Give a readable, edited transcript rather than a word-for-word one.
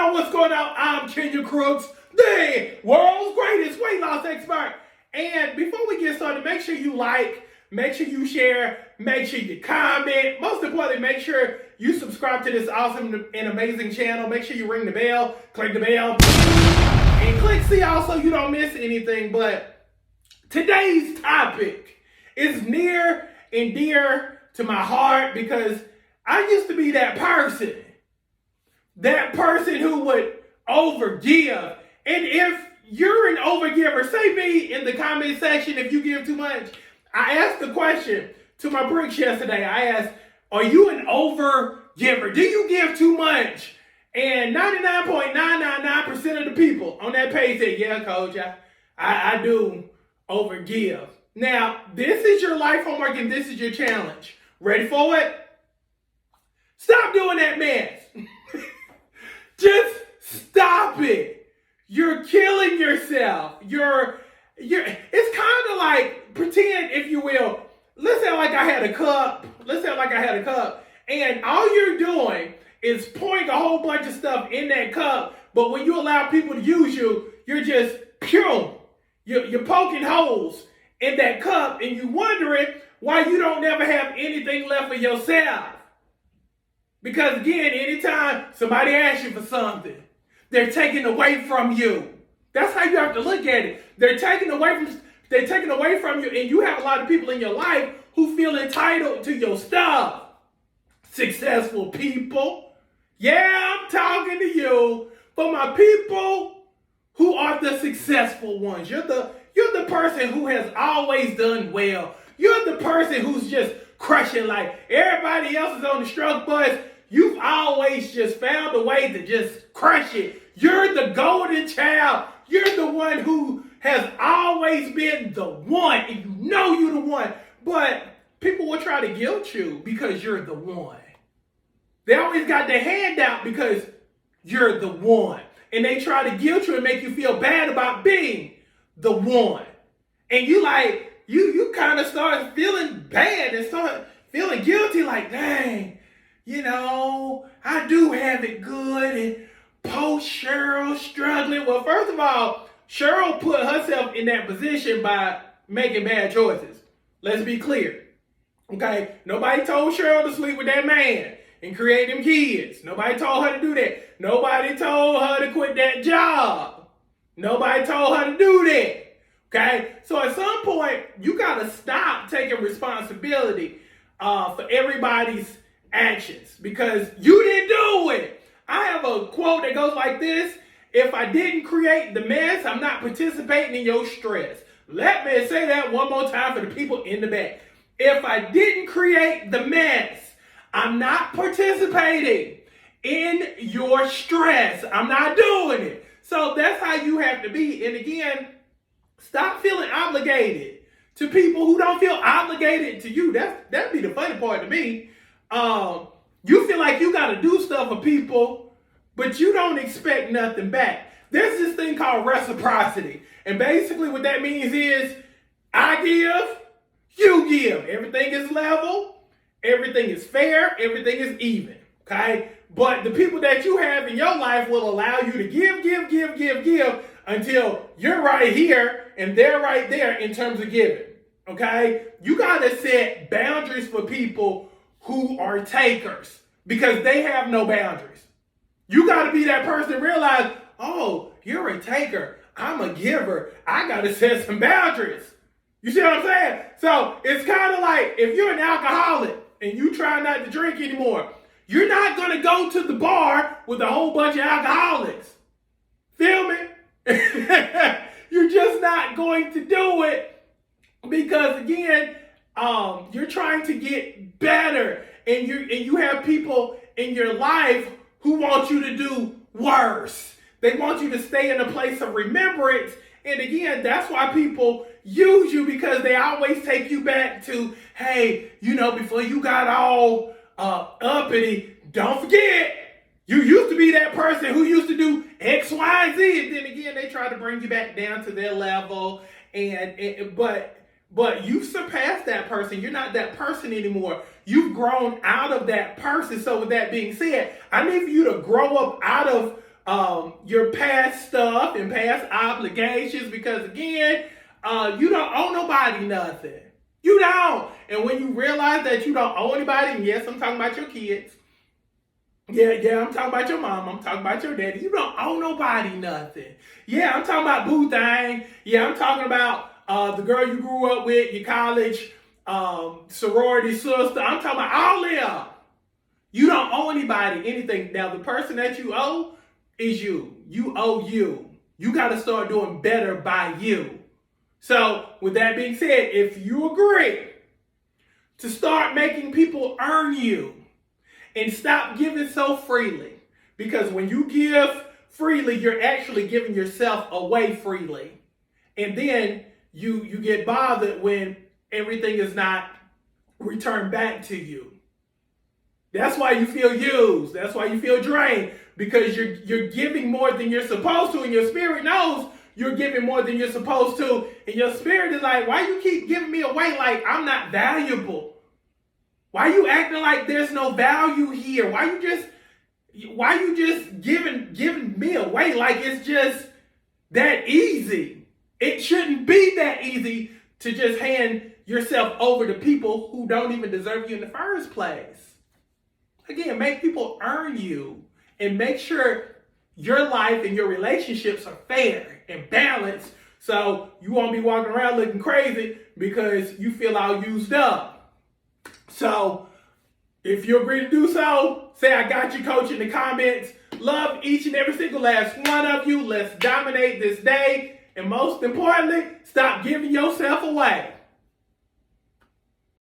y'all, what's going on? I'm Kenya Crooks, the world's greatest weight loss expert. And before we get started, make sure you like, make sure you share, make sure you comment. Most importantly, make sure you subscribe to this awesome and amazing channel. Make sure you ring the bell, click the bell, and click see all so you don't miss anything. But today's topic is near and dear to my heart because I used to be that person who would overgive. And if you're an overgiver, say me in the comment section if you give too much. I asked the question to my bricks yesterday. I asked, are you an overgiver? Do you give too much? And 99.999% of the people on that page said, yeah, coach, I do overgive. Now, this is your life homework and this is your challenge. Ready for it? Stop doing that mess. Just stop it. You're killing yourself. It's kind of like, pretend, if you will, let's say like I had a cup. And all you're doing is pouring a whole bunch of stuff in that cup. But when you allow people to use you, you're just you're poking holes in that cup and you're wondering why you don't never have anything left for yourself. Because again, anytime somebody asks you for something, they're taking away from you. That's how you have to look at it. They're taking away from you, and you have a lot of people in your life who feel entitled to your stuff. Successful people. Yeah, I'm talking to you. For my people who are the successful ones. You're the person who has always done well. You're the person who's just crushing like everybody else is on the struggle bus. You've always just found a way to just crush it. You're the golden child. You're the one who has always been the one, and you know you're the one. But people will try to guilt you because you're the one. They always got their hand out because you're the one. And they try to guilt you and make you feel bad about being the one. And you kind of start feeling bad and start feeling guilty like, dang, I do have it good. And post Cheryl struggling. Well, first of all, Cheryl put herself in that position by making bad choices. Let's be clear. Okay? Nobody told Cheryl to sleep with that man and create them kids. Nobody told her to do that. Nobody told her to quit that job. Nobody told her to do that. Okay? So at some point, you got to stop taking responsibility for everybody's actions because you didn't do it. I have a quote that goes like this: if I didn't create the mess, I'm not participating in your stress. Let me say that one more time for the people in the back. If I didn't create the mess, I'm not participating in your stress. I'm not doing it. So that's how you have to be. And again, stop feeling obligated to people who don't feel obligated to you. That'd be the funny part to me. You feel like you got to do stuff for people, but you don't expect nothing back. There's this thing called reciprocity. And basically what that means is I give, you give. Everything is level. Everything is fair. Everything is even. Okay? But the people that you have in your life will allow you to give until you're right here and they're right there in terms of giving. Okay? You got to set boundaries for people who are takers because they have no boundaries. You got to be that person and realize, oh, you're a taker. I'm a giver. I got to set some boundaries. You see what I'm saying? So it's kind of like if you're an alcoholic and you try not to drink anymore, you're not going to go to the bar with a whole bunch of alcoholics. Feel me? You're just not going to do it because, again, you're trying to get better, and you have people in your life who want you to do worse. They want you to stay in a place of remembrance. And again, that's why people use you because they always take you back to, hey, before you got all uppity, don't forget, you used to be that person who used to do X, Y, Z. And then again, they try to bring you back down to their level. But you've surpassed that person. You're not that person anymore. You've grown out of that person. So with that being said, I need for you to grow up out of your past stuff and past obligations, because again, you don't owe nobody nothing. You don't. And when you realize that you don't owe anybody, and yes, I'm talking about your kids. Yeah, I'm talking about your mom. I'm talking about your daddy. You don't owe nobody nothing. Yeah, I'm talking about boo thing. Yeah, I'm talking about the girl you grew up with, your college sorority sister. I'm talking about all them. You don't owe anybody anything. Now, the person that you owe is you. You owe you. You got to start doing better by you. So, with that being said, if you agree to start making people earn you and stop giving so freely, because when you give freely, you're actually giving yourself away freely. And then you get bothered when everything is not returned back to you. That's why you feel used. That's why you feel drained, because you're giving more than you're supposed to, and your spirit knows you're giving more than you're supposed to, and your spirit is like, why you keep giving me away like I'm not valuable? Why you acting like there's no value here? Why you just giving me away like it's just that easy? It shouldn't be that easy to just hand yourself over to people who don't even deserve you in the first place. Again, make people earn you, and make sure your life and your relationships are fair and balanced, so you won't be walking around looking crazy because you feel all used up. So, if you agree to do so, say I got you, coach, in the comments. Love each and every single last one of you. Let's dominate this day. And most importantly, stop giving yourself away.